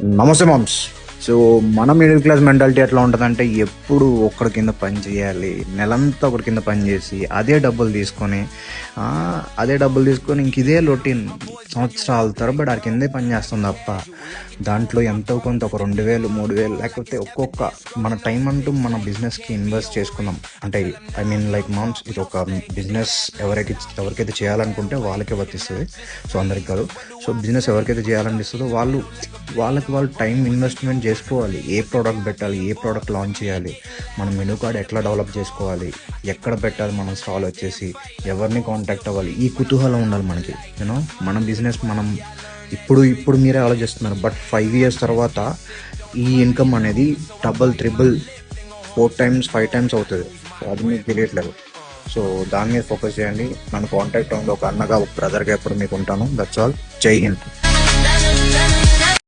నమస్తే moms. So మన middle class mentality ఎట్లా ఉంటుందంటే ఎప్పుడు ఒక్కడి కింద పని చేయాలి, నెలంతా ఒకటి కింద పని చేసి అదే డబ్బులు తీసుకొని ఇంక ఇదే రొటీన్ సంవత్సరాల తరబడి ఆ కిందే పని చేస్తుంది తప్ప దాంట్లో ఎంతో కొంత ఒక 2,000 3,000 లేకపోతే ఒక్కొక్క మన టైం అంటూ మన బిజినెస్కి ఇన్వెస్ట్ చేసుకుందాం. అంటే ఐ మీన్ లైక్ మామ్స్, ఇది ఒక బిజినెస్ ఎవరికైతే చేయాలనుకుంటే వాళ్ళకే వర్తిస్తుంది. సో అందరికి కాదు. సో బిజినెస్ ఎవరికైతే చేయాలనిపిస్తుందో వాళ్ళకి వాళ్ళు టైం ఇన్వెస్ట్మెంట్ చేసుకోవాలి. ఏ ప్రోడక్ట్ పెట్టాలి, ఏ ప్రోడక్ట్ లాంచ్ చేయాలి, మన మెనూ కార్డ్ ఎట్లా డెవలప్ చేసుకోవాలి, ఎక్కడ పెట్టాలి, మనం స్టాల్ వచ్చేసి ఎవరిని కాంటాక్ట్ అవ్వాలి, ఈ కుతూహలం ఉండాలి మనకి. యూనో మన బిజినెస్ మనం ఇప్పుడు మీరే ఆలోచిస్తున్నారు, బట్ 5 years తర్వాత ఈ ఇన్కమ్ అనేది డబుల్ ట్రిపుల్ 4 times 5 times అవుతుంది. సో అది మీకు తెలియట్లేదు. సో దాని మీద ఫోకస్ చేయండి. నన్ను కాంటాక్ట్ అవ్వండి. ఒక అన్నగా, ఒక బ్రదర్గా ఎప్పుడు మీకు ఉంటాను. That's all. జై హింద్.